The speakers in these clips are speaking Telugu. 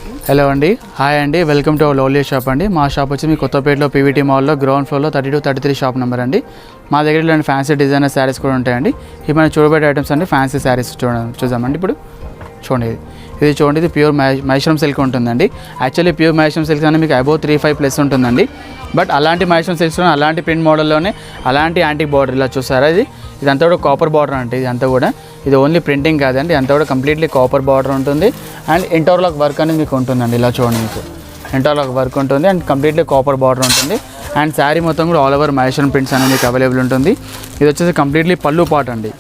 హలో అండి, హాయ్ అండి, welcome to our lovely shop అండి. మా షాప్ వచ్చి మీ కొత్తపేటలో పీవీటీ మాల్లో గ్రౌండ్ ఫ్లోర్లో 32-33 షాప్ నెంబర్ అండి. మా దగ్గర ఇలాంటి ఫ్యాన్సీ డిజైనర్ శారీస్ కూడా ఉంటాయండి. ఇవి మనం చూడబెట్టే ఐటమ్స్ అండి, ఫ్యాన్సీ శారీస్ చూద్దామండి. ఇప్పుడు చూడండి, ఇది చూడండి, ఇది ప్యూర్ మైశ్రమ్ సిల్క్ ఉంటుందండి. యాక్చువల్లీ ప్యూర్ మైశ్రమ్ సిల్క్ అనేది మీకు అబౌవ్ 3-5+ ఉంటుందండి. బట్ అలాంటి మైశ్రమ్ సిల్క్స్లో అలాంటి ప్రింట్ మోడల్లోనే అలాంటి యాంటిక్ బార్డర్ ఇలా చూసారా, ఇదంతా కూడా కాపర్ బార్డర్ అంటే ఇదంతా కూడా ఇది ఓన్లీ ప్రింటింగ్ కాదండి, అంతా కూడా కంప్లీట్లీ కాపర్ బార్డర్ ఉంటుంది. అండ్ ఇంటర్లాక్ వర్క్ అనేది మీకు ఉంటుందండి. ఇలా చూడండి, మీకు ఇంటర్లాక్ వర్క్ ఉంటుంది అండ్ కంప్లీట్లీ కాపర్ బార్డర్ ఉంటుంది. అండ్ శారీ మొత్తం కూడా ఆల్ ఓవర్ మైశ్రమ్ ప్రింట్స్ అనేది మీకు అవైలబుల్ ఉంటుంది. ఇది వచ్చేసి కంప్లీట్లీ పళ్ళు పార్ట్ అండి.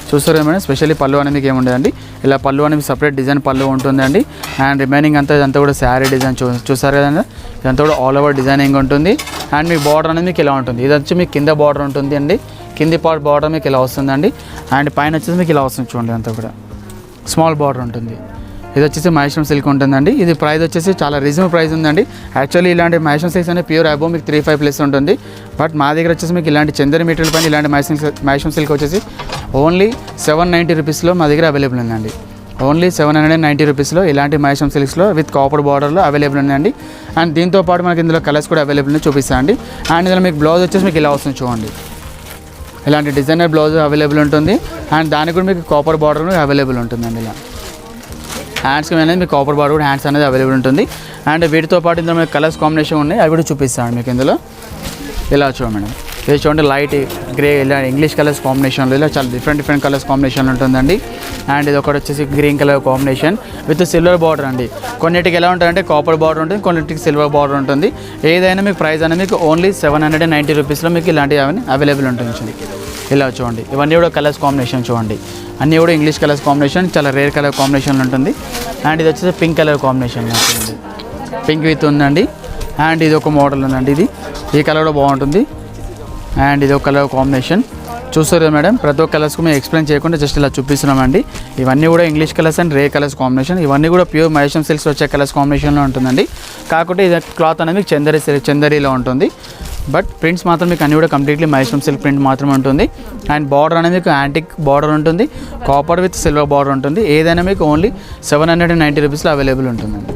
చూస్తారు ఏమైనా స్పెషల్లీ పళ్ళు అనేది మీకు ఏముండదండి, ఇలా పళ్ళు అనేది సపరేట్ డిజైన్ పళ్ళు ఉంటుందండి. అండ్ రిమైనింగ్ అంతా ఇదంతా కూడా శారీ డిజైన్ చూసారు కదండి, ఇదంతా కూడా ఆల్ ఓవర్ డిజైనింగ్ ఉంటుంది. అండ్ మీ బార్డర్ అనేది మీకు ఇలా ఉంటుంది. ఇది వచ్చి మీకు కింద బార్డర్ ఉంటుంది అండి, కింది పార్ట్ బార్డర్ మీకు ఇలా వస్తుందండి. అండ్ పైన వచ్చేసి మీకు ఇలా వస్తుంది చూడండి, అంతా కూడా స్మాల్ బార్డర్ ఉంటుంది. ఇది వచ్చేసి మైశ్రమ్ సిల్క్ ఉంటుందండి. ఇది ప్రైస్ వచ్చేసి చాలా రీజనబుల్ ప్రైస్ ఉందండి. యాక్చువల్లీ ఇలాంటి మైశ్రమ్ సిల్క్స్ అనేది ప్యూర్ అబోవ్ మీకు 3-5+ ఉంటుంది. బట్ మా దగ్గర వచ్చేసి మీకు ఇలాంటి చందరి మెటీరియల్ పైన ఇలాంటి మైశ్రమ్ సిల్క్ వచ్చేసి ఓన్లీ 790 రూపీస్లో మా దగ్గర అవైలబుల్ ఉందండి. ఓన్లీ 790 రూపీస్లో ఇలాంటి మైశ్రమ్ సిల్క్స్లో విత్ కాపర్ బార్డర్లో అవైలబుల్ ఉందండి. అండ్ దీంతో పాటు మనకి ఇందులో కలర్స్ కూడా అవైలబుల్ ఉంది, చూపిస్తాను అండి. అండ్ ఇందులో మీకు బ్లౌజ్ వచ్చేసి మీకు ఇలా వస్తుంది చూడండి, ఇలాంటి డిజైనర్ బ్లౌజ్ అవైలబుల్ ఉంటుంది. అండ్ దానికి కూడా మీకు కాపర్ బార్డర్ అవైలబుల్ ఉంటుందండి. ఇలా హ్యాండ్స్కి అనేది మీకు కాపర్ బార్డర్ కూడా హ్యాండ్స్ అనేది అవైలబుల్ ఉంటుంది. అండ్ వీటితో పాటు ఇందులో మీకు కలర్స్ కాంబినేషన్ ఉన్నాయి, అవి కూడా చూపిస్తాను మీకు ఇందులో. ఇలా చూడండి మేడం, ఇది చూడండి లైట్ గ్రే, ఇలా ఇంగ్లీష్ కలర్స్ కాంబినేషన్లో ఇలా చాలా డిఫరెంట్ కలర్స్ కాంబినేషన్ ఉంటుందండి. అండ్ ఇది ఒకటి వచ్చేసి green colour combination with silver border అండి. కొన్నిటికి ఎలా ఉంటుందంటే కాపర్ బార్డర్ ఉంటుంది, కొన్నిటికి సిల్వర్ బార్డర్ ఉంటుంది. ఏదైనా మీకు ప్రైస్ అనేది మీకు ఓన్లీ 790 రూపీస్లో మీకు ఇలాంటివి అవైలబుల్ ఉంటుంది. ఇలా చూడండి, ఇవన్నీ కూడా కలర్స్ కాంబినేషన్ చూడండి, అన్నీ కూడా ఇంగ్లీష్ కలర్స్ కాంబినేషన్, చాలా రేర్ కలర్ కాంబినేషన్ ఉంటుంది. అండ్ ఇది వచ్చేసి పింక్ కలర్ కాంబినేషన్ ఉంటుంది, పింక్ విత్ ఉందండి. అండ్ ఇది ఒక మోడల్ ఉందండి, ఈ కలర్ కూడా బాగుంటుంది. అండ్ ఇది ఒక కలర్ కాంబినేషన్ చూస్తారు మేడం. ప్రతి ఒక్క కలర్స్కి మేము ఎక్స్ప్లెయిన్ చేయకుండా జస్ట్ ఇలా చూపిస్తున్నామండి. ఇవన్నీ కూడా English colours and ray colours combination, ఇవన్నీ కూడా ప్యూర్ మైశ్రమ్ సిల్క్స్ వచ్చే కలర్స్ కాంబినేషన్లో ఉంటుందండి. కాకపోతే ఇది క్లాత్ అనేది మీకు చందరిలో ఉంటుంది. బట్ ప్రింట్స్ మాత్రం మీకు అన్నీ కూడా కంప్లీట్లీ మైశ్రమ్ సిల్క్ ప్రింట్ మాత్రమే ఉంటుంది. అండ్ బార్డర్ అనేది మీకు యాంటిక్ బార్డర్ ఉంటుంది, కాపర్ విత్ సిల్వర్ బార్డర్ ఉంటుంది. ఏదైనా మీకు ఓన్లీ 790 రూపీస్లో అవైలబుల్ ఉంటుందండి.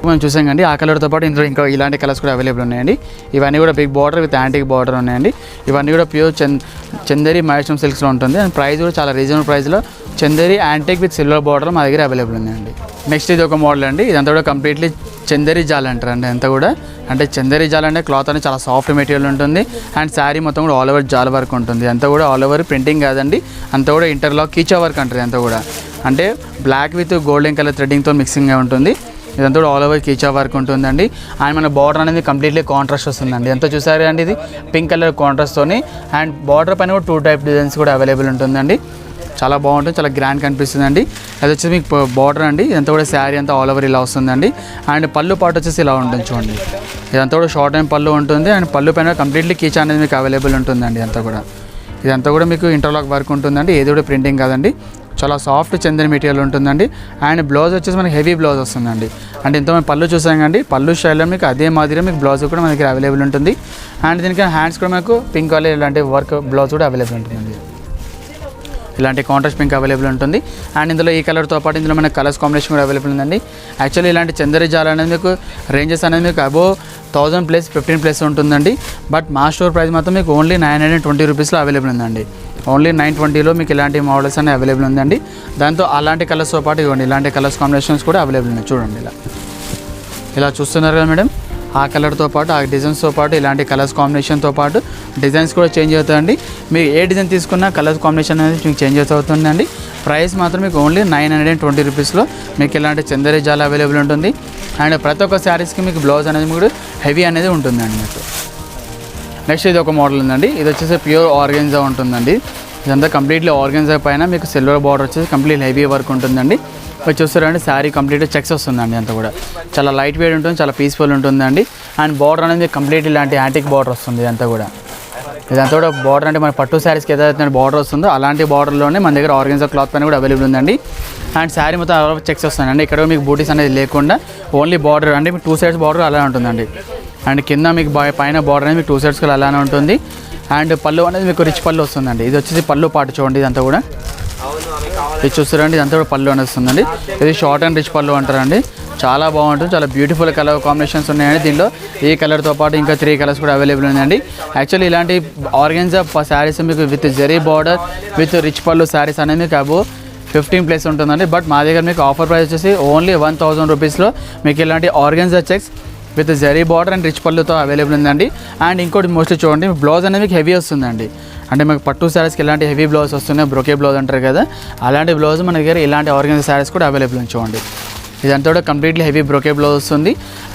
మనం చూసాం కండి, ఆ కలర్తో పాటు ఇందులో ఇంకా ఇలాంటి కలర్స్ కూడా అవైలబుల్ ఉన్నాయండి. ఇవన్నీ కూడా big border with antique border ఉన్నాయండి. ఇవన్నీ కూడా ప్యూర్ చందేరి మైశ్రమ్ సిల్క్స్లో ఉంటుంది. అండ్ ప్రైస్ కూడా చాలా రీజనబుల్ ప్రైస్లో Chanderi antique with silver border మా దగ్గర అవైలబుల్ ఉన్నాయండి. నెక్స్ట్ ఇది ఒక మోడల్ అండి, ఇదంతా కూడా కంప్లీట్లీ చందేరి జాల్ అంటారు అండి. అంతా కూడా అంటే చందేరి జాల్ అంటే క్లాత్ అనేది చాలా సాఫ్ట్ మెటీరియల్ ఉంటుంది. అండ్ శారీ మొత్తం కూడా ఆల్ ఓవర్ జాల్ వర్క్ ఉంటుంది. అంతా కూడా ఆల్ ఓవర్ ప్రింటింగ్ కాదండి, అంతా కూడా ఇంటర్లాక్ కీచా వర్క్ అంటారు. అంతా కూడా అంటే బ్లాక్ విత్ గోల్డెన్ కలర్ థ్రెడ్డింగ్తో మిక్సింగ్గా ఉంటుంది. ఇదంతా కూడా ఆల్ ఓవర్ కీచా వర్క్ ఉంటుందండి. అండ్ మన బార్డర్ అనేది కంప్లీట్లీ కాంట్రాస్ట్ వస్తుందండి. ఎంత చూసారు అండి, ఇది పింక్ కలర్ కాంట్రాస్ట్తోని. అండ్ బార్డర్ పైన కూడా 2 టైప్ డిజైన్స్ కూడా అవైలబుల్ ఉంటుందండి. చాలా బాగుంటుంది, చాలా గ్రాండ్ కనిపిస్తుందండి. అది వచ్చేసి మీకు బార్డర్ అండి, ఇదంతా కూడా శారీ అంతా ఆల్ ఓవర్ ఇలా వస్తుందండి. అండ్ పళ్ళు పాటు వచ్చేసి ఇలా ఉంటుంది చూడండి, ఇదంతా కూడా షార్ట్ అండ్ పళ్ళు ఉంటుంది. అండ్ పళ్ళు పైన కంప్లీట్లీ కీచా అనేది మీకు అవైలబుల్ ఉంటుందండి. ఇదంతా కూడా మీకు ఇంటర్లాక్ వర్క్ ఉంటుందండి, ఏది కూడా ప్రింటింగ్ కాదండి. చాలా సాఫ్ట్ చందరి మెటీరియల్ ఉంటుందండి. అండ్ బ్లౌజ్ వచ్చేసి మనకి హెవీ బ్లౌజ్ వస్తుందండి. అంటే ఇంత మేము పళ్ళు చూసాం కండి, పళ్ళు స్టైల్లో మీకు అదే మాదిరిగా మీకు బ్లౌజ్ కూడా మన దగ్గర అవైలబుల్ ఉంటుంది. అండ్ దీనికి హ్యాండ్స్ కూడా మనకు పింక్ కలర్ ఇలాంటి వర్క్ బ్లౌజ్ కూడా అవైలబుల్ ఉంటుందండి. ఇలాంటి కాంట్రాస్ట్ పింక్ అవైలబుల్ ఉంటుంది. అండ్ ఇందులో ఈ కలర్తో పాటు ఇందులో మనకు కలర్స్ కాంబినేషన్ కూడా అవైలబుల్ ఉందండి. యాక్చువల్లీ ఇలాంటి చందరి జాల్ అనేది మీకు రేంజెస్ అనేది మీకు అబోవ్ 1000+, 15+ ఉంటుందండి. బట్ మా స్టోర్ ప్రైస్ మాత్రం మీకు ఓన్లీ 920 రూపీస్లో అవైలబుల్ ఉందండి. ఓన్లీ 920లో మీకు ఇలాంటి మోడల్స్ అనేవి అవైలబుల్ ఉందండి. దాంతో అలాంటి కలర్స్తో పాటు ఇవ్వండి, ఇలాంటి కలర్స్ కాంబినేషన్స్ కూడా అవైలబుల్ ఉన్నాయి చూడండి. ఇలా చూస్తున్నారు కదా మేడం, ఆ కలర్తో పాటు ఆ డిజైన్స్తో పాటు ఇలాంటి కలర్స్ కాంబినేషన్తో పాటు డిజైన్స్ కూడా చేంజ్ అవుతాయండి. మీరు ఏ డిజైన్ తీసుకున్నా కలర్స్ కాంబినేషన్ అనేది మీకు చేంజ్ అవుతుందండి. ప్రైస్ మాత్రం మీకు ఓన్లీ 920 రూపీస్లో మీకు ఇలాంటి చందరి జాల్ అవైలబుల్ ఉంటుంది. అండ్ ప్రతి ఒక్క శారీస్కి మీకు బ్లౌజ్ అనేది కూడా హెవీ అనేది ఉంటుందండి మీకు. నెక్స్ట్ ఇది ఒక మోడల్ ఉందండి, ఇది వచ్చేసి ప్యూర్ ఆర్గెన్జా ఉంటుందండి. ఇదంతా కంప్లీట్లీ ఆర్గెన్జా పైన మీకు సిల్వర్ బార్డర్ వచ్చేసి కంప్లీట్ హెవీ వర్క్ ఉంటుందండి. మీరు చూస్తారండి, శారీ కంప్లీట్ చెక్స్ వస్తుందండి. అంతా కూడా చాలా లైట్ వెయిట్ ఉంటుంది, చాలా పీస్ఫుల్ ఉంటుందండి. అండ్ బార్డర్ అనేది కంప్లీట్ ఇలాంటి యాంటిక్ బార్డర్ వస్తుంది. ఇదంతా కూడా కూడా బార్డర్ అంటే మన పట్టు శారీస్కి ఏదైతే బార్డర్ వస్తుందో అలాంటి బార్డర్లోనే మన దగ్గర ఆర్గెన్జా క్లాత్ పైన కూడా అవైలబుల్ ఉందండి. అండ్ శారీ మొత్తం చెక్స్ వస్తుందండి. ఇక్కడ మీకు బూటీస్ అనేది లేకుండా ఓన్లీ బార్డర్ అంటే మీకు 2 సైడ్స్ బార్డర్ అలా ఉంటుందండి. అండ్ కింద మీకు పైన బార్డర్ అనేది మీకు 2 సైడ్స్ కూడా అలానే ఉంటుంది. అండ్ పళ్ళు అనేది మీకు రిచ్ పళ్ళు వస్తుందండి. ఇది వచ్చేసి పళ్ళు పాటు చూడండి, ఇదంతా కూడా ఇది చూస్తారండి, ఇదంతా కూడా పళ్ళు అని వస్తుందండి. ఇది షార్ట్ అండ్ రిచ్ పళ్ళు అంటారండి. చాలా బాగుంటుంది, చాలా బ్యూటిఫుల్ కలర్ కాంబినేషన్స్ ఉన్నాయండి. దీనిలో ఈ కలర్తో పాటు ఇంకా 3 కలర్స్ కూడా అవైలబుల్ ఉందండి. యాక్చువల్లీ ఇలాంటి ఆర్గెన్జా శారీస్ మీకు with zari border with rich pallu sarees అనేది మీకు అబో 15+ ఉంటుందండి. బట్ మా దగ్గర మీకు ఆఫర్ ప్రైస్ వచ్చేసి ఓన్లీ 1000 రూపీస్లో మీకు ఇలాంటి organza checks with zari border and rich పళ్ళుతో అవైలబుల్ ఉందండి. అండ్ ఇంకోటి మోస్ట్లీ చూడండి, బ్లౌజ్ అనేది మీకు హెవీ వస్తుందండి. అంటే మీకు పట్టు శారీస్కి ఎలాంటి హెవీ బ్లౌజ్ వస్తున్నాయి, బ్రోకే బ్లౌజ్ అంటారు కదా, అలాంటి బ్లౌజ్ మన దగ్గర ఇలాంటి ఆర్గెన్జా శారీస్ కూడా అవైలబుల్ చూడండి. ఇదంతా కూడా కంప్లీట్లీ హెవీ బ్రోకే బ్లౌజ్ వస్తుంది.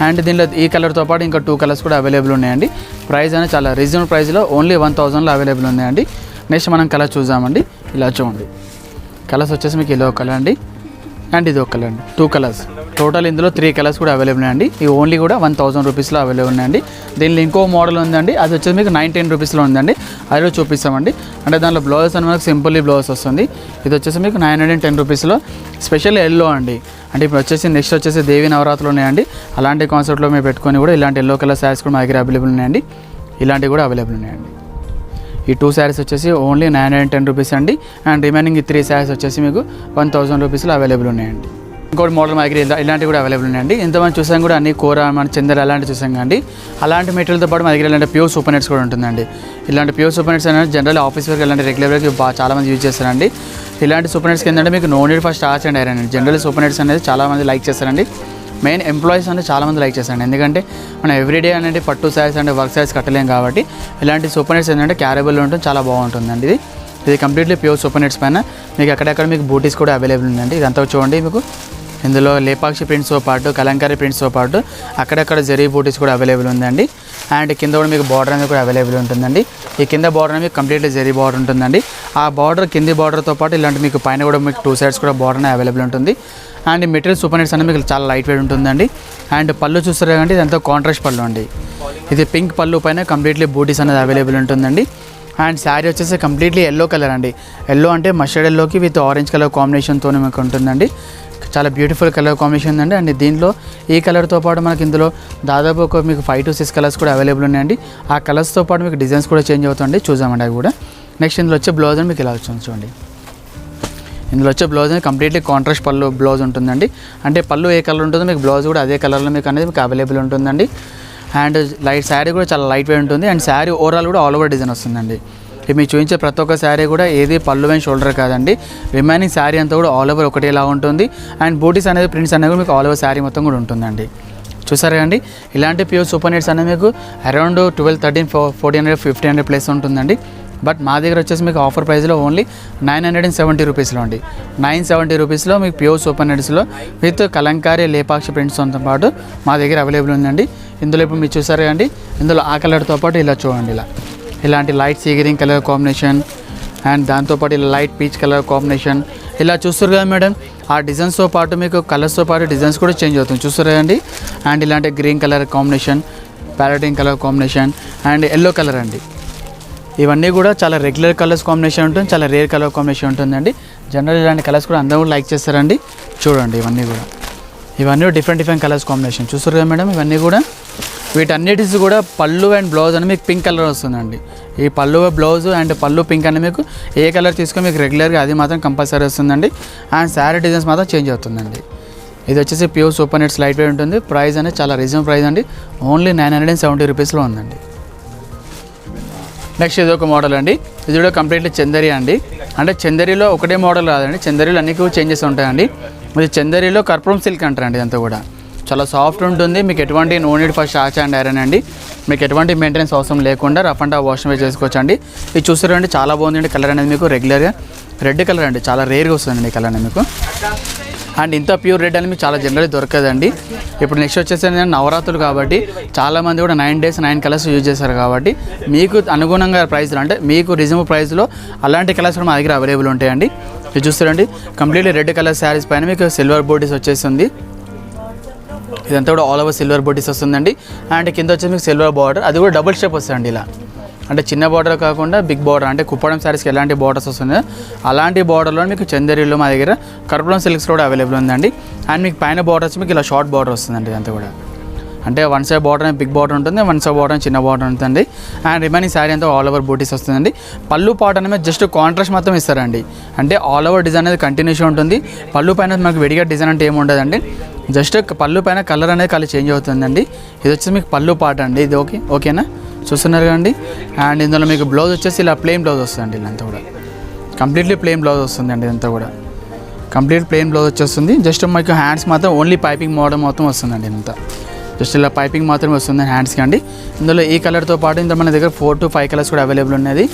అండ్ దీనిలో ఈ కలర్తో పాటు ఇంకా 2 కలర్స్ కూడా అవైలబుల్ ఉన్నాయండి. ప్రైస్ అనేది చాలా రీజనబుల్ ప్రైస్లో ఓన్లీ 1000లో అవైలబుల్ ఉన్నాయండి. నెక్స్ట్ మనం కలర్ చూద్దామండి. ఇలా చూడండి, కలర్స్ వచ్చేసి మీకు ఇలా కలర్ అండి అండ్ ఇది ఒక కలర్ అండి, 2 కలర్స్. టోటల్ ఇందులో 3 కలర్స్ కూడా అవైలబుల్ ఉన్నాయండి. ఇవి ఓన్లీ కూడా 1000 రూపీస్లో అవైలబుల్ ఉన్నాయండి. దీనిలో ఇంకో మోడల్ ఉందండి, అది వచ్చేసి మీకు 910 రూపీస్లో ఉందండి. అది కూడా చూపిస్తామండి. అంటే దానిలో బ్లౌజ్ అని మనకు సింపుల్లీ బ్లౌజ్ వస్తుంది. ఇది వచ్చేసి మీకు 910 రూపీస్లో స్పెషల్ ఎల్లో అండి. అంటే ఇప్పుడు వచ్చేసి నెక్స్ట్ వచ్చేసి దేవి నవరాత్రులు ఉన్నాయండి. అలాంటి కాన్సెప్ట్లో మేము పెట్టుకొని కూడా ఇలాంటి ఎల్లో కలర్ శారీస్ కూడా మా దగ్గర అవైలబుల్ ఉన్నాయండి. ఇలాంటివి కూడా అవైలబుల్ ఉన్నాయండి. ఈ 2 శారీస్ వచ్చేసి ఓన్లీ 910 రూపీస్ అండి. అండ్ రిమైనింగ్ ఈ 3 శారీస్ వచ్చేసి మీకు 1000 రూపీస్లో అవైలబుల్ ఉన్నాయండి. ఇంకోటి మోడల్ మా దగ్గర ఇలాంటివి కూడా అవైలబుల్ ఉన్నాయండి. ఇంతమంది చూసాం కూడా అన్ని కూర మన చందర్ అలాంటివి చూసాం కండి. అలాంటి మెటీరియల్తో పాటు మా దగ్గర ఇలాంటి ప్యూర్ సూపర్ నెట్స్ కూడా ఉంటుందండి. ఇలాంటి ప్యూర్ సూపర్ నెట్స్ అనేది జనరల్ ఆఫీస్ వర్క్ ఇలాంటి రెగ్యులర్ వర్క్ చాలామంది యూజ్ చేస్తారండి. ఇలాంటి సూపర్ నెట్స్కి ఏంటంటే మీకు no need for starch and iron అండి. జనరల్ సూపర్ నెట్స్ అనేది చాలామంది లైక్ చేస్తారండి. మెయిన్ ఎంప్లాయీస్ అనేది చాలామంది లైక్ చేస్తారండి. ఎందుకంటే మనం ఎవ్రీడే అనేది పట్టు శారీస్ అంటే వర్క్ శారీస్ కట్టలేం కాబట్టి ఇలాంటి సూపర్ నెట్స్ ఏంటంటే క్యారబుల్ ఉంటుంది, చాలా బాగుంటుందండి. ఇది కంప్లీట్లీ ప్యూర్ సూపర్ నెట్స్ పైన మీకు అక్కడక్కడ మీకు బూటీస్ కూడా అవైలబుల్ ఉందండి. ఇదంతా చూడండి, మీకు ఇందులో లేపాక్షి ప్రింట్స్తో పాటు కలంకారీ ప్రింట్స్తో పాటు అక్కడక్కడ జరీ బూటీస్ కూడా అవైలబుల్ ఉందండి. అండ్ కింద కూడా మీకు బార్డర్ అనేది కూడా అవైలబుల్ ఉంటుందండి. ఈ కింద బార్డర్ అనేది కంప్లీట్లీ జరీ బార్డర్ ఉంటుందండి. ఆ బార్డర్ కింది బార్డర్తో పాటు ఇలాంటి మీకు పైన కూడా మీకు 2 సైడ్స్ కూడా బార్డర్ అనేది అవైలబుల్ ఉంటుంది. అండ్ మెటీరియల్ సూపర్ నెట్స్ అనేది మీకు చాలా లైట్ వెయిట్ ఉంటుందండి. అండ్ పళ్ళు చూస్తారు కంటే ఇదంతా కాంట్రాస్ట్ పళ్ళు అండి. ఇది పింక్ పళ్ళు పైన కంప్లీట్లీ బూటీస్ అనేది అవైలబుల్ ఉంటుందండి. అండ్ శారీ వచ్చేసి కంప్లీట్లీ ఎల్లో కలర్ అండి. ఎల్లో అంటే మస్టర్డ్ ఎల్లోకి విత్ ఆరెంజ్ కలర్ కాంబినేషన్తో మీకు ఉంటుందండి. చాలా బ్యూటిఫుల్ కలర్ కాంబినేషన్ ఉందండి. అండ్ దీనిలో ఈ కలర్తో పాటు మనకి ఇందులో దాదాపు ఒక మీకు 5 to 6 కలర్స్ కూడా అవైలబుల్ ఉన్నాయండి. ఆ కలర్స్తో పాటు మీకు డిజైన్స్ కూడా చేంజ్ అవుతుంది, చూసామండి అవి కూడా. నెక్స్ట్ ఇందులో వచ్చే బ్లౌజ్ అని మీకు ఇలా వచ్చింది చూడండి. ఇందులో వచ్చే బ్లౌజ్ అనేది కంప్లీట్లీ కాంట్రాస్ట్ పళ్ళు బ్లౌజ్ ఉంటుందండి. అంటే పళ్ళు ఏ కలర్ ఉంటుందో మీకు బ్లౌజ్ కూడా అదే కలర్లో మీకు అనేది మీకు అవైలబుల్ ఉంటుందండి. అండ్ శారీ కూడా చాలా లైట్ వెయిట్ ఉంటుంది. అండ్ శారీ ఓవరాల్ కూడా ఆల్ ఓవర్ డిజైన్ వస్తుందండి. మీకు చూపించే ప్రతి ఒక్క శారీ కూడా ఏది పళ్ళు అండ్ షోల్డర్ కాదండి. రిమైనింగ్ శారీ అంతా కూడా ఆల్ ఓవర్ ఒకటేలా ఉంటుంది. అండ్ బూటీస్ అనేది ప్రింట్స్ అనేది మీకు ఆల్ ఓవర్ శారీ మొత్తం కూడా ఉంటుందండి. చూసారా అండి, ఇలాంటి ప్యూర్ సూపర్ నెట్స్ అనేది మీకు అరౌండ్ 1200, 1300, 1400, 1500 ప్లస్ ఉంటుందండి. బట్ మా దగ్గర వచ్చేసి మీకు ఆఫర్ ప్రైస్లో ఓన్లీ 970 రూపీస్లో అండి. 970 రూపీస్లో మీకు ప్యూర్ సూపర్ నెట్స్లో విత్ కలంకారీ లేపాక్షి ప్రింట్స్తో పాటు మా దగ్గర అవైలబుల్ ఉందండి. ఇందులో ఇప్పుడు మీరు చూసారు అండి, ఇందులో ఆ కలర్తో పాటు ఇలా చూడండి, ఇలాంటి light sea green colour combination and దాంతోపాటు ఇలా లైట్ పీచ్ కలర్ కాంబినేషన్ ఇలా చూస్తారు కదా మేడం. ఆ డిజైన్స్తో పాటు మీకు కలర్స్తో పాటు డిజైన్స్ కూడా చేంజ్ అవుతుంది, చూస్తారు కదండి. అండ్ ఇలాంటి green colour combination, parrot green colour combination and yellow colour అండి. ఇవన్నీ కూడా చాలా రెగ్యులర్ కలర్స్ కాంబినేషన్ ఉంటుంది, చాలా రేర్ కలర్ కాంబినేషన్ ఉంటుందండి. జనరల్ ఇలాంటి కలర్స్ కూడా అందరూ లైక్ చేస్తారండి. చూడండి ఇవన్నీ డిఫరెంట్ కలర్స్ కాంబినేషన్ చూస్తారు కదా మేడం. ఇవన్నీ కూడా వీటన్నిటిస్ కూడా పళ్ళు అండ్ బ్లౌజ్ అని మీకు పింక్ కలర్ వస్తుందండి. ఈ పళ్ళు బ్లౌజ్ అండ్ పళ్ళు పింక్ అని మీకు ఏ కలర్ తీసుకొని మీకు రెగ్యులర్గా అది మాత్రం కంపల్సరీ వస్తుందండి. అండ్ శారీ డిజైన్స్ మాత్రం చేంజ్ అవుతుందండి. ఇది వచ్చేసి pure super nets light weight ఉంటుంది. ప్రైస్ అనేది చాలా రీజనబుల్ ప్రైస్ అండి, ఓన్లీ 970 రూపీస్లో ఉందండి. నెక్స్ట్ ఇది ఒక మోడల్ అండి. ఇది కూడా కంప్లీట్లీ చందరి అండి. అంటే చందరిలో ఒకటే మోడల్ రాదండి, చందరిలో అన్ని కూడా చేంజెస్ ఉంటాయండి. ఇది చందరిలో కర్పూరం సిల్క్ అంటారండి. ఇదంతా కూడా చాలా సాఫ్ట్ ఉంటుంది. మీకు ఎటువంటి no need for starch and iron అండి. మీకు ఎటువంటి మెయింటెనెన్స్ అవసరం లేకుండా రఫ్ అండ్ వాష్ చేసుకోవచ్చు అండి. ఇది చూస్తారండి, చాలా బాగుందండి. కలర్ అనేది మీకు రెగ్యులర్గా రెడ్ కలర్ అండి, చాలా రేర్గా వస్తుందండి కలర్ అనేది మీకు. అండ్ ఇంత ప్యూర్ రెడ్ అని మీకు చాలా జనరల్ దొరకదండి. ఇప్పుడు నెక్స్ట్ వచ్చేసి నవరాత్రులు కాబట్టి చాలామంది కూడా 9 days 9 కలర్స్ యూజ్ చేస్తారు కాబట్టి మీకు అనుగుణంగా ప్రైస్లో అంటే మీకు రీజనబుల్ ప్రైస్లో అలాంటి కలర్స్ కూడా మా దగ్గర అవైలబుల్ ఉంటాయండి. ఇది చూస్తారండి, కంప్లీట్లీ రెడ్ కలర్ శారీస్ పైన మీకు సిల్వర్ బోటీస్ వచ్చేస్తుంది. ఇదంతా కూడా ఆల్ ఓవర్ సిల్వర్ బోటీస్ వస్తుందండి. అండ్ కింద వచ్చేసి మీకు సిల్వర్ బార్డర్, అది కూడా డబుల్ స్టెప్ వస్తుందండి. ఇలా అంటే చిన్న బార్డర్ కాకుండా బిగ్ బార్డర్, అంటే కుప్పడం శారీస్కి ఎలాంటి బార్డర్స్ వస్తుందో అలాంటి బార్డర్లో మీకు చందేరిలో మా దగ్గర కర్పూరం సిల్క్స్ కూడా అవైలబుల్ ఉందండి. అండ్ మీకు పైన బార్డర్స్ మీకు ఇలా షార్ట్ బార్డర్ వస్తుందండి. ఇదంతా కూడా అంటే one side border big border ఉంటుంది, వన్ సైడ్ బార్డర్ చిన్న బార్డర్ ఉంటుంది. అండ్ రిమైనింగ్ శారీ అంతా ఆల్ ఓవర్ బూటీస్ వస్తుందండి. పళ్ళు పాట అనేది జస్ట్ కాంట్రాస్ట్ మాత్రం ఇస్తారండి. అంటే ఆల్ ఓవర్ డిజైన్ అనేది కంటిన్యూషన్ ఉంటుంది. పళ్ళు పైన మనకు విడిగా డిజైన్ అంటే ఏమి ఉండదండి. జస్ట్ పళ్ళు పైన కలర్ అనేది కలర్ చేంజ్ అవుతుందండి. ఇది వచ్చేసి మీకు పళ్ళు పాట అండి. ఇది ఓకేనా, చూస్తున్నారు కదండి. అండ్ ఇందులో మీకు బ్లౌజ్ వచ్చేసి ఇలా ప్లెయిన్ బ్లౌజ్ వస్తుందండి. ఇదంతా కూడా కంప్లీట్లీ ప్లెయిన్ బ్లౌజ్ వస్తుందండి. ఇదంతా కూడా కంప్లీట్ ప్లెయిన్ బ్లౌజ్ వచ్చేస్తుంది. జస్ట్ మీకు హ్యాండ్స్ మాత్రం ఓన్లీ పైపింగ్ మోడల్ మొత్తం వస్తుందండి. ఇదంతా జస్ట్ ఇలా పైపింగ్ మాత్రమే వస్తుంది హ్యాండ్స్కి అండి. ఇందులో ఈ కలర్తో పాటు ఇందులో మన దగ్గర 4 to 5 కలర్స్ కూడా అవైలబుల్ ఉన్నది.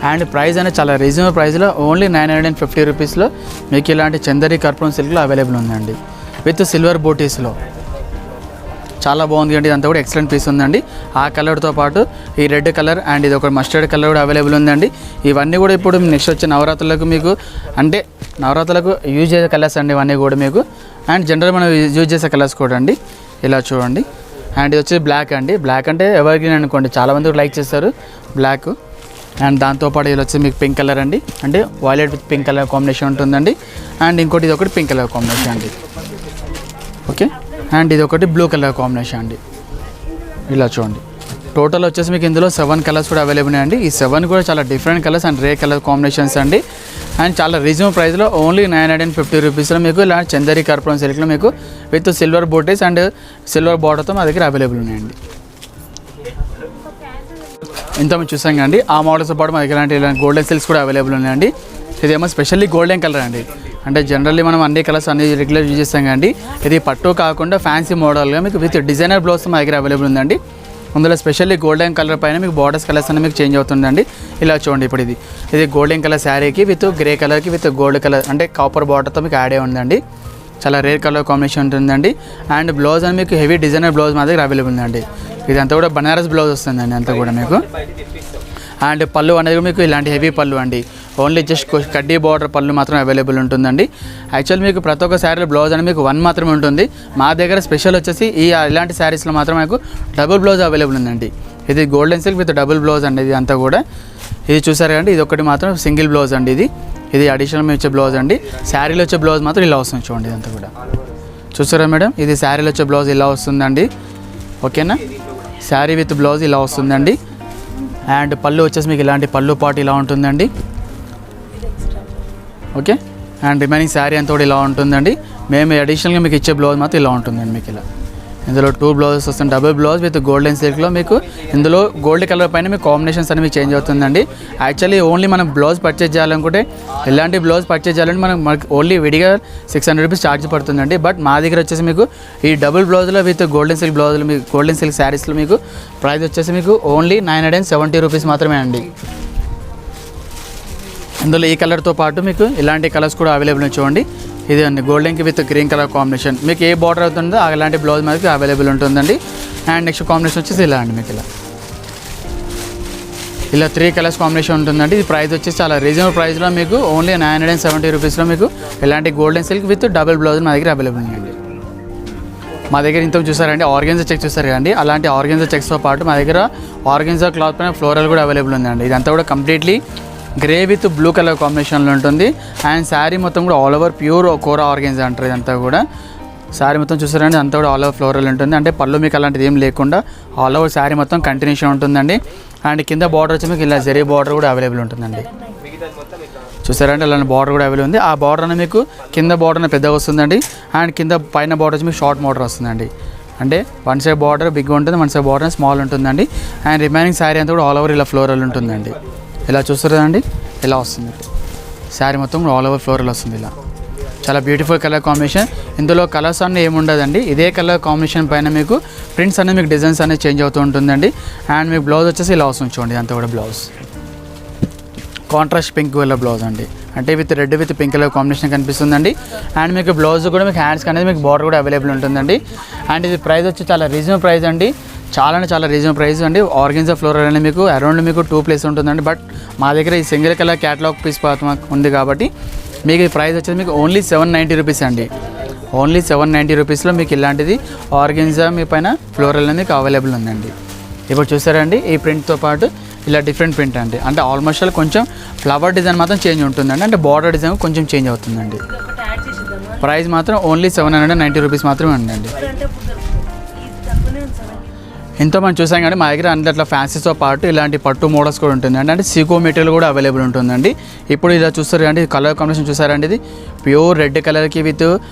అండ్ ప్రైస్ అనేది చాలా రీజనబుల్ ప్రైస్లో ఓన్లీ 950 రూపీస్లో మీకు ఇలాంటి చందరి కర్పూరం సిల్క్లో అవైలబుల్ ఉందండి. విత్ సిల్వర్ బూటీస్లో చాలా బాగుంది అండి. ఇదంతా కూడా ఎక్సలెంట్ పీస్ ఉందండి. ఆ కలర్తో పాటు ఈ రెడ్ కలర్ అండ్ ఇది ఒక మస్టర్డ్ కలర్ కూడా అవైలబుల్ ఉందండి. ఇవన్నీ కూడా ఇప్పుడు నెక్స్ట్ వచ్చే నవరాత్రులకు మీకు అంటే నవరాత్రులకు యూజ్ చేసే కలర్స్ అండి ఇవన్నీ కూడా మీకు. అండ్ జనరల్ మనం యూజ్ చేసే కలర్స్ కూడా అండి. ఇలా చూడండి. అండ్ ఇది వచ్చి బ్లాక్ అండి. బ్లాక్ అంటే ఎవర్ గ్రీన్ అనుకోండి, చాలామంది లైక్ చేస్తారు బ్లాక్. అండ్ దాంతోపాటు ఇది వచ్చి మీకు పింక్ కలర్ అండి. అంటే violet with pink colour combination ఉంటుందండి. అండ్ ఇంకోటి ఇది ఒకటి పింక్ కలర్ కాంబినేషన్ అండి. ఓకే. అండ్ ఇది ఒకటి బ్లూ కలర్ కాంబినేషన్ అండి. ఇలా చూడండి. టోటల్ వచ్చేసి మీకు ఇందులో 7 కలర్స్ కూడా అవైలబుల్ ఉన్నాయండి. ఈ 7 కూడా చాలా different colours and rare colour combinations అండి. అండ్ చాలా రీజనబుల్ ప్రైస్లో ఓన్లీ 950 రూపీస్లో మీకు ఇలా చందరి కర్పూరం సిల్క్లో మీకు విత్ సిల్వర్ బూటీస్ అండ్ సిల్వర్ బార్డర్తో మా దగ్గర అవైలబుల్ ఉన్నాయండి. ఇంత మేము చూసాం కండి. ఆ మోడల్స్తో పాటు మా దగ్గర ఇలాంటి గోల్డెన్ సిల్క్స్ కూడా అవైలబుల్ ఉన్నాయండి. ఇదేమో స్పెషల్లీ గోల్డెన్ కలర్ అండి. అంటే జనరల్లీ మనం అన్ని కలర్స్ అన్ని రెగ్యులర్ యూజ్ చేస్తాం కండి. ఇది పట్టు కాకుండా ఫ్యాన్సీ మోడల్గా మీకు విత్ డిజైనర్ బ్లౌజ్ మా దగ్గర అవైలబుల్ ఉందండి. అందులో స్పెషల్లీ గోల్డెన్ కలర్ పైన మీకు బార్డర్స్ కలర్స్ అనేది మీకు చేంజ్ అవుతుందండి. ఇలా చూడండి. ఇప్పుడు ఇది గోల్డెన్ కలర్ శారీకి విత్ గ్రే కలర్కి విత్ గోల్డ్ కలర్ అంటే కాపర్ బార్డర్తో మీకు యాడ్ అయి ఉందండి. చాలా రేర్ కలర్ కాంబినేషన్ ఉంటుందండి. అండ్ బ్లౌజ్ అని మీకు హెవీ డిజైనర్ బ్లౌజ్ మా దగ్గర అవైలబుల్ ఉందండి. ఇదంతా కూడా బనారస్ బ్లౌజ్ వస్తుందండి అంతా కూడా మీకు. అండ్ పళ్ళు అనేది మీకు ఇలాంటి హెవీ పళ్ళు అండి. ఓన్లీ జస్ట్ కడ్డీ బార్డర్ పళ్ళు మాత్రం అవైలబుల్ ఉంటుందండి. యాక్చువల్ మీకు ప్రతి ఒక్క శారీలో బ్లౌజ్ అనేది మీకు 1 మాత్రమే ఉంటుంది. మా దగ్గర స్పెషల్ వచ్చేసి ఇలాంటి శారీస్లో మాత్రం మీకు డబుల్ బ్లౌజ్ అవైలబుల్ ఉందండి. ఇది golden silk with double blouse అండి. ఇది అంతా కూడా ఇది చూసారు కండి. ఇది ఒకటి మాత్రం సింగిల్ బ్లౌజ్ అండి. ఇది అడిషనల్ మీద వచ్చే బ్లౌజ్ అండి. శారీలో వచ్చే బ్లౌజ్ మాత్రం ఇలా వస్తుంది చూడండి. ఇదంతా కూడా చూసారా మేడం. ఇది శారీలో వచ్చే బ్లౌజ్ ఇలా వస్తుందండి. ఓకేనా. శారీ విత్ బ్లౌజ్ ఇలా వస్తుందండి. అండ్ పళ్ళు వచ్చేసి మీకు ఇలాంటి పళ్ళు పాటు ఇలా ఉంటుందండి. ఓకే. అండ్ రిమైనింగ్ శారీ అంతా కూడా ఇలా ఉంటుందండి. మేము అడిషనల్గా మీకు ఇచ్చే బ్లౌజ్ మాత్రం ఇలా ఉంటుందండి మీకు. ఇలా ఇందులో 2 బ్లౌజెస్ వస్తుంది. డబుల్ బ్లౌజ్ విత్ గోల్డెన్ సిల్క్లో మీకు ఇందులో గోల్డ్ కలర్ పైన మీకు కాంబినేషన్స్ అనేవి చేంజ్ అవుతుందండి. యాక్చువల్లీ ఓన్లీ మనం బ్లౌజ్ పర్చేజ్ చేయాలనుకుంటే ఇలాంటి బ్లౌజ్ పర్చేజ్ చేయాలంటే మనకు ఓన్లీ విడిగా 600 రూపీస్ ఛార్జ్ పడుతుందండి. బట్ మా దగ్గర వచ్చేసి మీకు ఈ డబుల్ బ్లౌజ్లో విత్ గోల్డెన్ సిల్క్ బ్లౌజ్లో మీకు గోల్డెన్ సిల్క్ శారీస్లో మీకు ప్రైస్ వచ్చేసి మీకు ఓన్లీ 970 రూపీస్ మాత్రమే అండి. ఇందులో ఈ కలర్తో పాటు మీకు ఇలాంటి కలర్స్ కూడా అవైలబుల్ చూడండి. ఇది అండి గోల్డెన్కి విత్ గ్రీన్ కలర్ కాంబినేషన్. మీకు ఏ బార్డర్ అవుతుందో అలాంటి బ్లౌజ్ మనకి అవైలబుల్ ఉంటుందండి. అండ్ నెక్స్ట్ కాంబినేషన్ వచ్చేసి ఇలా అండి మీకు ఇలా 3 కలర్స్ కాంబినేషన్ ఉంటుందండి. ఇది ప్రైస్ వచ్చేసి చాలా రీజనబుల్ ప్రైస్లో మీకు ఓన్లీ 970 రూపీస్లో మీకు ఇలాంటి golden silk with double blouse మా దగ్గర అవైలబుల్ ఉందండి. మా దగ్గర ఇంత చూసారండి ఆర్గెన్జా చెక్స్ చూసారు కదండి. అలాంటి ఆర్గెన్జా చెక్స్తో పాటు మా దగ్గర ఆర్గెన్జా క్లాత్ పైన ఫ్లోరల్ కూడా అవైలబుల్ ఉందండి. ఇదంతా కూడా completely grey with blue colour కాంబినేషన్లో ఉంటుంది. అండ్ శారీ మొత్తం కూడా ఆల్ ఓవర్ ప్యూర్ కోరా ఆర్గెన్జా అంటారు. ఇదంతా కూడా శారీ మొత్తం చూసారండి అంతా కూడా ఆల్ ఓవర్ ఫ్లోరల్ ఉంటుంది. అంటే పళ్ళు మీకు అలాంటిది ఏం లేకుండా ఆల్ ఓవర్ శారీ మొత్తం కంటిన్యూషన్ ఉంటుందండి. అండ్ కింద బార్డర్ వచ్చి మీకు ఇలా జరీ బార్డర్ కూడా అవైలబుల్ ఉంటుందండి. చూసారంటే అలాంటి బార్డర్ కూడా అవైలబుల్ ఉంది. ఆ బార్డర్ అనేది మీకు కింద బార్డర్ అనేది పెద్దగా వస్తుందండి. అండ్ కింద పైన బార్డర్ వచ్చి మీకు షార్ట్ బార్డర్ వస్తుందండి. అంటే వన్ సైడ్ బార్డర్ బిగ్ ఉంటుంది, వన్ సైడ్ బార్డర్ స్మాల్ ఉంటుందండి. అండ్ రిమైనింగ్ శారీ అంతా కూడా ఆల్ ఓవర్ ఇలా ఫ్లోరల్ ఉంటుందండి. ఇలా చూస్తారండి ఇలా వస్తుంది శారీ మొత్తం ఆల్ ఓవర్ ఫ్లోరల్ వస్తుంది. ఇలా చాలా బ్యూటిఫుల్ కలర్ కాంబినేషన్. ఇందులో కలర్స్ అన్నీ ఏముండదండి. ఇదే కలర్ కాంబినేషన్ పైన మీకు ప్రింట్స్ అనేది మీకు డిజైన్స్ అనేది చేంజ్ అవుతూ ఉంటుందండి. అండ్ మీకు బ్లౌజ్ వచ్చేసి ఇలా వస్తుంది చూడండి. అంతా కూడా blouse contrast pink colour blouse అండి. అంటే with red with pink colour combination కనిపిస్తుందండి. అండ్ మీకు బ్లౌజ్ కూడా మీకు హ్యాండ్స్కి అనేది మీకు బార్డర్ కూడా అవైలబుల్ ఉంటుందండి. అండ్ ఇది ప్రైస్ వచ్చి చాలా రీజనబుల్ ప్రైస్ అండి. చాలా రీజనబుల్ ప్రైస్ అండి. ఆర్గెన్జా ఫ్లోరల్ అనేది మీకు అరౌండ్ మీకు 2 ప్లేస్ ఉంటుందండి. బట్ మా దగ్గర ఈ సింగిల్ కలర్ క్యాటలాగ్ పీస్ ఉంది కాబట్టి మీకు ఈ ప్రైస్ వచ్చేది మీకు ఓన్లీ 790 రూపీస్ అండి. ఓన్లీ 790 రూపీస్లో మీకు ఇలాంటిది ఆర్గెన్జా మీ పైన ఫ్లోరల్ అనేది మీకు అవైలబుల్ ఉందండి. ఇప్పుడు చూసారండి ఈ ప్రింట్తో పాటు ఇలా డిఫరెంట్ ప్రింట్ అండి. అంటే ఆల్మోస్ట్ కొంచెం ఫ్లవర్ డిజైన్ మాత్రం చేంజ్ ఉంటుందండి. అంటే బార్డర్ డిజైన్ కొంచెం చేంజ్ అవుతుందండి. ప్రైస్ మాత్రం ఓన్లీ 790 రూపీస్ మాత్రమే ఉందండి. ఎంతో మనం చూసాం కానీ మా దగ్గర అట్లా ఫ్యాన్సీతో పాటు ఇలాంటి పట్టు మోడల్స్ కూడా ఉంటుందండి. అంటే సీకో మెటీరియల్ కూడా అవైలబుల్ ఉంటుందండి. ఇప్పుడు ఇలా చూస్తారు అండి, కలర్ కాంబినేషన్ చూసారండి, ఇది ప్యూర్ రెడ్ కలర్కి with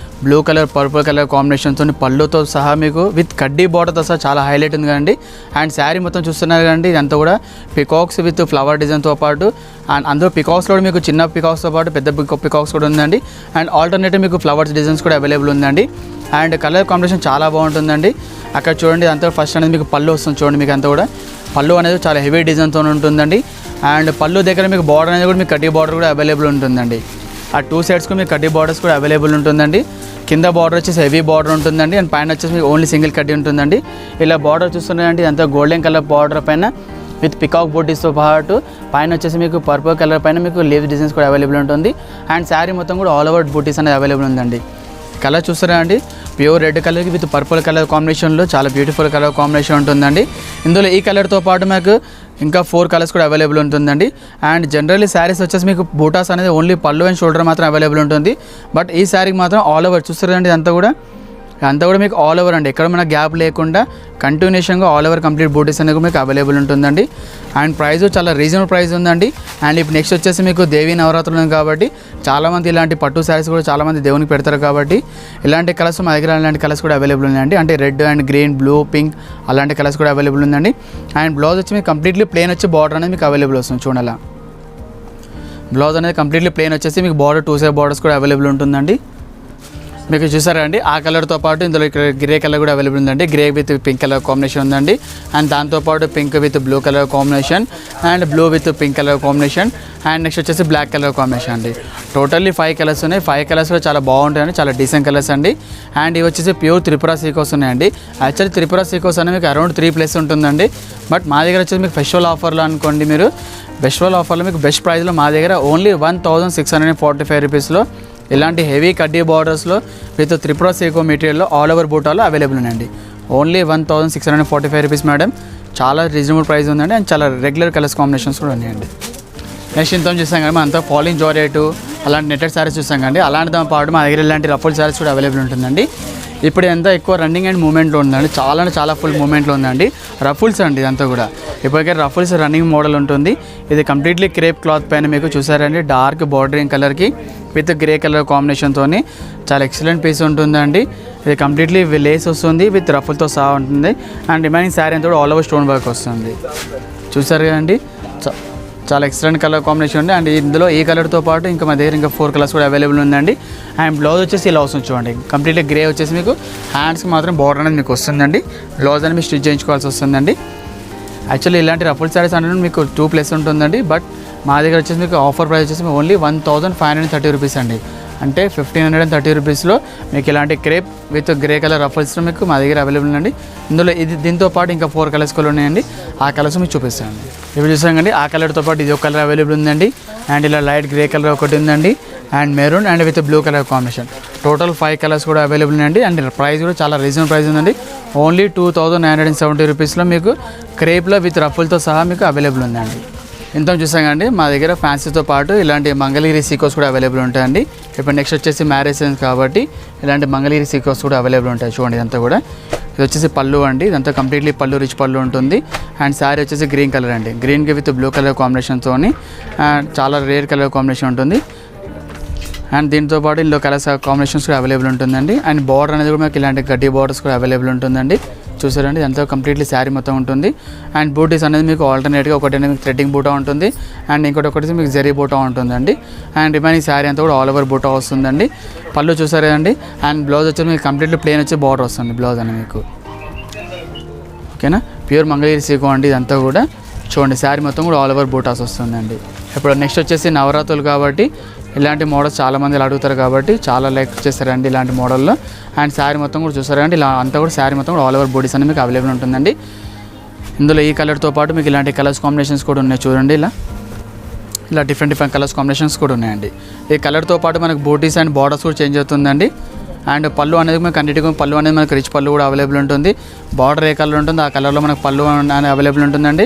blue colour purple colour కాంబినేషన్తో పళ్ళుతో సహా మీకు విత్ కడ్డీ బార్డర్తో సహా చాలా హైలైట్ ఉంది కదండి. అండ్ శారీ మొత్తం చూస్తున్నారు కదండి, ఇదంతా కూడా పికాక్స్ విత్ ఫ్లవర్ డిజైన్తో పాటు అండ్ అందులో పికాక్స్లో మీకు చిన్న పికాక్స్తో పాటు పెద్ద పికాక్స్ కూడా ఉందండి. అండ్ ఆల్టర్నేటివ్ మీకు ఫ్లవర్స్ డిజైన్స్ కూడా అవైలబుల్ ఉందండి. అండ్ కలర్ కాంబినేషన్ చాలా బాగుంటుందండి. అక్కడ చూడండి అంతా ఫస్ట్ అనేది మీకు పళ్ళు వస్తుంది చూడండి, మీకు అంతా కూడా పళ్ళు అనేది చాలా హెవీ డిజైన్తో ఉంటుందండి. అండ్ పళ్ళు దగ్గర మీకు బార్డర్ అనేది కూడా మీకు కడ్డీ బార్డర్ కూడా అవైలబుల్ ఉంటుందండి. ఆ 2 సైడ్స్కి మీకు కడ్డీ బార్డర్స్ కూడా అవైలబుల్ ఉంటుందండి. కింద బార్డర్ వచ్చేసి హెవీ బార్డర్ ఉంటుందండి. అండ్ పైన వచ్చేసి మీకు ఓన్లీ సింగిల్ కడ్డీ ఉంటుందండి. ఇలా బార్డర్ చూస్తున్నారండి, అంతా గోల్డెన్ కలర్ బార్డర్ పైన విత్ పికాక్ బూటీస్తో పాటు పైన వచ్చేసి మీకు పర్పుల్ కలర్ పైన మీకు లీవ్ డిజైన్స్ కూడా అవైలబుల్ ఉంటుంది. అండ్ శారీ మొత్తం కూడా ఆల్ ఓవర్ బూటీస్ అనేది అవైలబుల్ ఉందండి. కలర్ చూస్తారా అండి, ప్యూర్ రెడ్ కలర్కి విత్ పర్పుల్ కలర్ కాంబినేషన్లో చాలా బ్యూటిఫుల్ కలర్ కాంబినేషన్ ఉంటుందండి. ఇందులో ఈ కలర్తో పాటు మాకు ఇంకా 4 కలర్స్ కూడా అవైలబుల్ ఉంటుందండి. అండ్ జనరల్లీ శారీస్ వచ్చేసి మీకు బూటాస్ అనేది ఓన్లీ పళ్ళు అండ్ షోల్డర్ మాత్రం అవైలబుల్ ఉంటుంది. బట్ ఈ శారీకి మాత్రం ఆల్ ఓవర్ చూస్తారండి, అంతా కూడా మీకు ఆల్ ఓవర్ అండి, ఎక్కడ మన గ్యాప్ లేకుండా కంటిన్యూషన్గా ఆల్ ఓవర్ కంప్లీట్ బూటీస్ అనేది మీకు అవైలబుల్ ఉంటుందండి. అండ్ ప్రైస్ చాలా రీజనబుల్ ప్రైస్ ఉందండి. అండ్ ఇప్పుడు నెక్స్ట్ వచ్చేసి మీకు దేవీ నవరాత్రులు ఉంది కాబట్టి చాలామంది ఇలాంటి పట్టు శారీస్ కూడా చాలామంది దేవునికి పెడతారు కాబట్టి ఇలాంటి కలర్స్ మా దగ్గర అలాంటి కలర్స్ కూడా అవైలబుల్ ఉన్నాయండి. అంటే red and green, blue, pink అలాంటి కలర్స్ కూడా అవైలబుల్ ఉందండి. అండ్ బ్లౌజ్ వచ్చి మీకు కంప్లీట్లీ ప్లెయిన్ వచ్చి బార్డర్ అనేది మీకు అవైలబుల్ వస్తుంది చూడాల. బ్లౌజ్ అనేది కంప్లీట్లీ ప్లెయిన్ వచ్చేసి మీకు బార్డర్ 2 సైడ్ బార్డర్స్ కూడా అవైలబుల్ ఉంటుందండి. మీకు చూసారా అండి, ఆ కలర్తో పాటు ఇందులో ఇక్కడ గ్రే కలర్ కూడా అవైలబుల్ ఉందండి. Grey with pink colour combination ఉందండి. అండ్ దాంతోపాటు pink with blue colour combination and blue with pink colour combination and next వచ్చేసి బ్లాక్ కలర్ కాంబినేషన్ అండి. టోటల్లీ 5 కలర్స్ ఉన్నాయి. 5 కలర్స్ కూడా చాలా బాగుంటాయండి, చాలా డీసెంట్ కలర్స్ అండి. అండ్ ఇవి వచ్చేసి ప్యూర్ త్రిపుర సీకోస్ ఉన్నాయండి. యాక్చువల్లీ త్రిపుర సీకోస్ అనేది మీకు అరౌండ్ 3+ ఉంటుందండి. బట్ మా దగ్గర వచ్చేసి మీకు ఫెస్టివల్ ఆఫర్లో అనుకోండి, మీరు ఫెస్టివల్ ఆఫర్లో మీకు బెస్ట్ ప్రైస్లో మా దగ్గర ఓన్లీ 1645 రూపీస్లో ఇలాంటి హెవీ కడ్డీ బార్డర్స్లో విత్ త్రిపుర సీకో మెటీరియల్లో ఆల్ ఓవర్ బూటాలో అవైలబుల్ ఉన్నాయండి. ఓన్లీ 1645 రూపీస్ మేడం, చాలా రీజనబుల్ ప్రైస్ ఉందండి. అండ్ చాలా రెగ్యులర్ కలర్స్ కాంబినేషన్స్ కూడా ఉన్నాయండి. నెక్స్ట్ ఇంత చూసాం కానీ అంతా ఫాలింగ్ జార్జెట్ అలాంటి నెట్టెడ్ శారీస్ చూసాం కండి. అలాంటితో పాటు మా దగ్గర ఇలాంటి రఫుల్ శారీస్ కూడా అవైలబుల్ ఉంటుందండి. ఇప్పుడు ఎంత ఎక్కువ రన్నింగ్ అండ్ మూమెంట్లో ఉందండి, చాలా ఫుల్ మూమెంట్లో ఉందండి. రఫుల్స్ అండి ఇదంతా కూడా ఇప్పటికే రఫుల్స్ రన్నింగ్ మోడల్ ఉంటుంది. ఇది కంప్లీట్లీ క్రేప్ క్లాత్ పైన మీకు చూసారండి, డార్క్ బార్డరింగ్ కలర్కి విత్ గ్రే కలర్ కాంబినేషన్తో చాలా ఎక్సలెంట్ పీస్ ఉంటుందండి. ఇది కంప్లీట్లీ లేస్ వస్తుంది విత్ రఫుల్తో సహా ఉంటుంది. అండ్ రిమైనింగ్ శారీ అంతా కూడా ఆల్ ఓవర్ స్టోన్ వర్క్ వస్తుంది. చూసారు కదండి, చాలా ఎక్సలెంట్ కలర్ కాంబినేషన్ ఉంది. అండ్ ఇందులో ఈ కలర్తో పాటు ఇంకా మా దగ్గర ఇంకా 4 కలర్స్ కూడా అవైలబుల్ ఉందండి. అండ్ బ్లౌజ్ వచ్చేసి ఇలా వస్తుంది చూడండి, కంప్లీట్లీ గ్రే వచ్చేసి మీకు హ్యాండ్స్కి మాత్రం బార్డర్ అనేది మీకు వస్తుందండి. బ్లౌజ్ అనేది మీకు స్టిచ్ చేయించుకోవాల్సి వస్తుందండి. యాక్చువల్లీ ఇలాంటి రఫుల్ శారీస్ అనేది మీకు 2+ ఉంటుందండి. బట్ మా దగ్గర వచ్చేసి మీకు ఆఫర్ ప్రైస్ వచ్చేసి ఓన్లీ 1530 రూపీస్ అండి. అంటే 1530 రూపీస్లో మీకు ఇలాంటి క్రేప్ విత్ గ్రే కలర్ రఫల్స్లో మీకు మా దగ్గర అవైలబుల్ ఉందండి. ఇందులో దీంతో పాటు ఇంకా 4 కలర్స్ కూడా ఉన్నాయండి. ఆ కలర్స్ మీకు చూపిస్తాను. ఇప్పుడు చూసాం కండి, ఆ కలర్తో పాటు ఇది ఒక కలర్ అవైలబుల్ ఉందండి. అండ్ ఇలా లైట్ గ్రే కలర్ ఒకటి ఉందండి. And maroon and with blue colour combination. Total 5 colours కూడా అవైలబుల్ ఉన్నాయండి. అండ్ ప్రైస్ కూడా చాలా రీజనబుల్ ప్రైస్ ఉందండి. ఓన్లీ 2970 రూపీస్లో మీకు క్రేప్లో విత్ రఫుల్తో సహా మీకు అవైలబుల్ ఉందండి. ఇంత చూసాం కండి, మా దగ్గర ఫ్యాన్సీతో పాటు ఇలాంటి మంగళగిరి సీకోస్ కూడా అవైలబుల్ ఉంటాయండి. ఇప్పుడు నెక్స్ట్ వచ్చేసి మ్యారేజ్ సీజన్ కాబట్టి ఇలాంటి మంగళగిరి సీకోస్ కూడా అవైలబుల్ ఉంటాయి. చూడండి ఇదంతా కూడా, ఇది వచ్చేసి పళ్ళు అండి. ఇదంతా కంప్లీట్లీ పళ్ళు రిచ్ పళ్ళు ఉంటుంది. అండ్ శారీ వచ్చేసి గ్రీన్ కలర్ అండి, గ్రీన్కి విత్ బ్లూ కలర్ కాంబినేషన్తో చాలా రేర్ కలర్ కాంబినేషన్ ఉంటుంది. అండ్ దీంతో పాటు ఇందులో కలర్స్ కాంబినేషన్స్ కూడా అవైలబుల్ ఉంటుందండి. అండ్ బార్డర్ అనేది కూడా మనకి ఇలాంటి గడ్డి బార్డర్స్ కూడా అవైలబుల్ ఉంటుందండి. చూసారండి, ఎంతో కంప్లీట్లీ శారీ మొత్తం ఉంటుంది. అండ్ బూటీస్ అనేది మీకు ఆల్టర్నేట్గా ఒకటి మీకు థ్రెడ్డింగ్ బూటా ఉంటుంది. అండ్ ఇంకొకటి మీకు జరీ బూటా ఉంటుందండి. అండ్ రిమైనింగ్ శారీ అంతా కూడా ఆల్ ఓవర్ బూటా వస్తుందండి. పళ్ళు చూసారు కదండి. అండ్ బ్లౌజ్ వచ్చి మీకు కంప్లీట్లీ ప్లెయిన్ వచ్చి బార్డర్ వస్తుంది బ్లౌజ్ అని మీకు. ఓకేనా, ప్యూర్ మంగళగిరి సీకో అండి ఇదంతా కూడా. చూడండి శారీ మొత్తం కూడా ఆల్ ఓవర్ బూటాస్ వస్తుందండి. ఇప్పుడు నెక్స్ట్ వచ్చేసి నవరాత్రులు కాబట్టి ఇలాంటి మోడల్స్ చాలామంది ఇలా అడుగుతారు కాబట్టి చాలా లైక్ చేస్తారండి ఇలాంటి మోడల్లో. అండ్ శారీ మొత్తం కూడా చూసారండి, ఇలా అంతా కూడా శారీ మొత్తం కూడా ఆల్ ఓవర్ బూటీస్ అనేది మీకు అవైలబుల్ ఉంటుందండి. ఇందులో ఈ కలర్తో పాటు మీకు ఇలాంటి కలర్స్ కాంబినేషన్స్ కూడా ఉన్నాయి చూడండి. ఇలా డిఫరెంట్ కలర్స్ కాంబినేషన్స్ కూడా ఉన్నాయండి. ఈ కలర్తో పాటు మనకు బూటీస్ అండ్ బార్డర్స్ కూడా చేంజ్ అవుతుందండి. అండ్ పళ్ళు అనేది మనకు అన్నిటికీ పళ్ళు అనేది మనకు రిచ్ పళ్ళు కూడా అవైలబుల్ ఉంటుంది. బార్డర్ ఏ కలర్ ఉంటుంది ఆ కలర్లో మనకు పళ్ళు అనేది అవైలబుల్ ఉంటుందండి.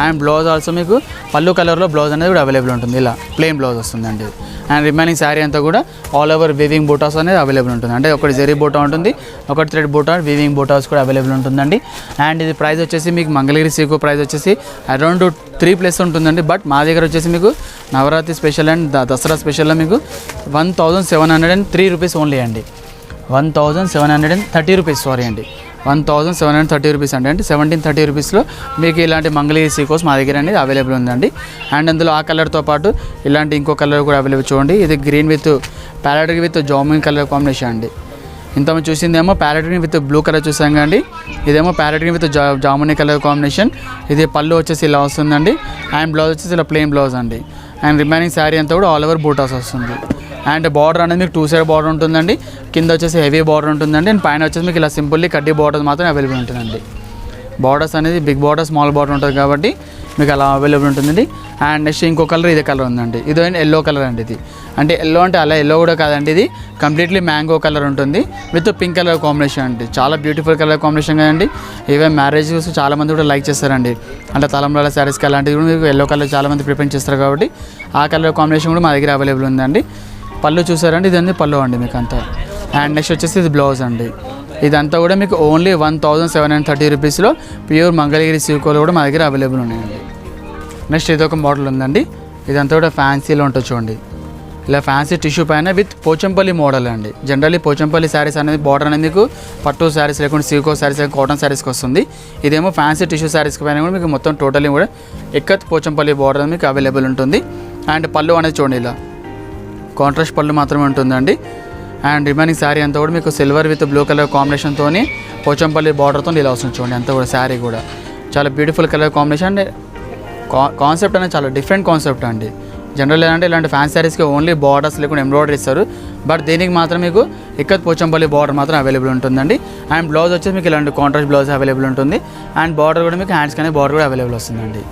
అండ్ బ్లౌజ్ ఆల్సో మీకు పళ్ళు కలర్లో బ్లౌజ్ అనేది కూడా అవైలబుల్ ఉంటుంది. ఇలా ప్లెయిన్ బ్లౌజ్ వస్తుందండి. అండ్ రిమైనింగ్ శారీ అంతా కూడా ఆల్ ఓవర్ వీవింగ్ బూటాస్ అనేది అవైలబుల్ ఉంటుంది. అంటే ఒకటి జెరీ బూటా ఉంటుంది, ఒకటి థ్రెడ్ బూటా, వీవింగ్ బూటాస్ కూడా అవైలబుల్ ఉంటుందండి. అండ్ ఇది ప్రైస్ వచ్చేసి మీకు మంగళగిరి సీకో ప్రైస్ వచ్చేసి అరౌండ్ 3+ ఉంటుందండి. బట్ మా దగ్గర వచ్చేసి మీకు నవరాత్రి స్పెషల్ అండ్ దసరా స్పెషల్లో మీకు 1703 రూపీస్ ఓన్లీ అండి. 1730 రూపీస్ సారీ అండి, 1730 రూపీస్ అండి. అంటే 1730 రూపీస్లో మీకు ఇలాంటి మంగళగిరి సీకోస్ మా దగ్గర అనేది అవైలబుల్ ఉందండి. అండ్ అందులో ఆ కలర్తో పాటు ఇలాంటి ఇంకో కలర్ కూడా అవైలబుల్ చూడండి. ఇది green with parrot with jamun colour combination అండి. ఇంతమంది చూసిందేమో parrot green with blue colour చూసాం కండి, ఇదేమో parrot green with jamun colour combination. ఇది పళ్ళు వచ్చేసి ఇలా వస్తుందండి. అండ్ బ్లౌజ్ వచ్చేసి ఇలా ప్లెయిన్ బ్లౌజ్ అండి. అండ్ రిమైనింగ్ శారీ అంతా కూడా ఆల్ ఓవర్ బూటాస్ వస్తుంది. అండ్ బార్డర్ అనేది మీకు 2 సైడ్ బార్డర్ ఉంటుందండి. కింద వచ్చేసి హెవీ బార్డర్ ఉంటుందండి. అండ్ పైన వచ్చేసి మీకు ఇలా సింపుల్లీ కడ్డీ బార్డర్ మాత్రం అవైలబుల్ ఉంటుందండి. బార్డర్స్ అనేది బిగ్ బార్డర్ స్మాల్ బార్డర్ ఉంటుంది కాబట్టి మీకు అలా అవైలబుల్ ఉంటుందండి. అండ్ నెక్స్ట్ ఇంకో కలర్ ఇదే కలర్ ఉందండి. ఇది ఎల్లో కలర్ అండి. ఇది అంటే ఎల్లో అంటే అలా ఎల్లో కూడా కాదండి, ఇది కంప్లీట్లీ మ్యాంగో కలర్ ఉంటుంది విత్ పింక్ కలర్ కాంబినేషన్ అండి. చాలా బ్యూటిఫుల్ కలర్ కాంబినేషన్ కదండి. ఈవెన్ మ్యారేజెస్ చాలామంది కూడా లైక్ చేస్తారండి. అంటే తలంబ్రాల శారీస్కి అలాంటివి కూడా మీకు ఎల్లో కలర్ చాలామంది ప్రిఫర్ చేస్తారు కాబట్టి ఆ కలర్ కాంబినేషన్ కూడా మా దగ్గర అవైలబుల్ ఉందండి. పళ్ళు చూసారండి, ఇదంతా పళ్ళు అండి మీకు అంతా. అండ్ నెక్స్ట్ వచ్చేసి ఇది బ్లౌజ్ అండి. ఇదంతా కూడా మీకు ఓన్లీ 1730 రూపీస్లో ప్యూర్ మంగళగిరి సిల్క్లో కూడా మా దగ్గర అవైలబుల్ ఉన్నాయండి. నెక్స్ట్ ఇదొక మోడల్ ఉందండి. ఇదంతా కూడా ఫ్యాన్సీలో ఉంటుంది చూడండి. ఇలా ఫ్యాన్సీ టిష్యూ పైన విత్ పోచంపల్లి మోడల్ అండి. జనరల్లీ పోచంపల్లి శారీస్ అనేది బార్డర్ అనేది మీకు పట్టు శారీస్ లేకుండా సిల్కో శారీస్ కాటన్ శారీస్కి వస్తుంది. ఇదేమో ఫ్యాన్సీ టిష్యూ శారీస్ పైన కూడా మీకు మొత్తం టోటల్లీ కూడా ఎక్కత్ పోచంపల్లి బార్డర్ అనేది మీకు అవైలబుల్ ఉంటుంది. అండ్ పళ్ళు అనేది చూడండి ఇలా కాంట్రాస్ట్ పళ్ళు మాత్రమే ఉంటుందండి. అండ్ రిమైనింగ్ శారీ అంతా కూడా మీకు సిల్వర్ విత్ బ్లూ కలర్ కాంబినేషన్తో పోచంపల్లి బార్డర్తో ఇలా వస్తుంది చూడండి. అంతా కూడా శారీ కూడా చాలా beautiful colour combination. And concept అనేది చాలా డిఫరెంట్ కాన్సెప్ట్ అండి. జనరల్ ఏంటంటే ఇలాంటి ఫ్యాన్సీ శారీస్కి ఓన్లీ బార్డర్స్ లేకుండా ఎంబ్రాయిడరీ ఇస్తారు. బట్ దీనికి మాత్రం మీకు ఇక్కత్ పోచంపల్లి బార్డర్ మాత్రం అవైలబుల్ ఉంటుందండి. అండ్ బ్లౌజ్ వచ్చేసి మీకు ఇలాంటి కాంట్రాస్ట్ బ్లౌజ్ అవైలబుల్ ఉంటుంది. అండ్ బార్డర్ కూడా మీకు హ్యాండ్స్ కానీ బార్డర్ కూడా అవైలబుల్ వస్తుందండి.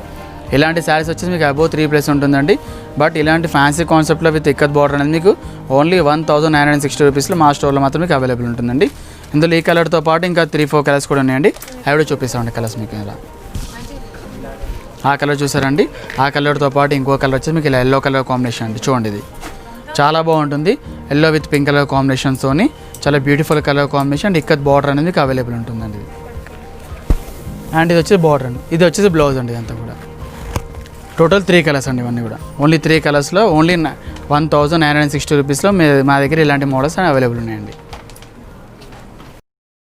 ఇలాంటి శారీస్ వచ్చేసి మీకు అబోవ్ 3+ ఉంటుందండి. బట్ ఇలాంటి ఫ్యాన్సీ కాన్సెప్ట్లో విత్ ఇక్కత్ బార్డర్ అనేది మీకు ఓన్లీ 1960 రూపీస్లో మా స్టోర్లో మాత్రం మీకు అవైలబుల్ ఉంటుందండి. ఇందులో ఈ కలర్తో పాటు ఇంకా 3-4 కలర్స్ కూడా ఉన్నాయండి. అవి కూడా చూపిస్తామండి కలర్స్ మీకు. ఇలా ఆ కలర్ చూసారండి. ఆ కలర్తో పాటు ఇంకో కలర్ వచ్చేసి మీకు ఇలా ఎల్లో కలర్ కాంబినేషన్ అండి. చూడండి ఇది చాలా బాగుంటుంది. ఎల్లో విత్ పింక్ కలర్ కాంబినేషన్తో చాలా beautiful colour combination. And ikat border అనేది మీకు అవైలబుల్ ఉంటుందండి. అండ్ ఇది వచ్చేసి బార్డర్ అండి. ఇది వచ్చేసి బ్లౌజ్ అండి. ఇదంతా కూడా టోటల్ 3 కలర్స్ అండి. ఇవన్నీ కూడా ఓన్లీ 3 కలర్స్లో ఓన్లీ 1960 రూపీస్లో మా దగ్గర ఇలాంటి మోడల్స్ అవైలబుల్ ఉన్నాయండి.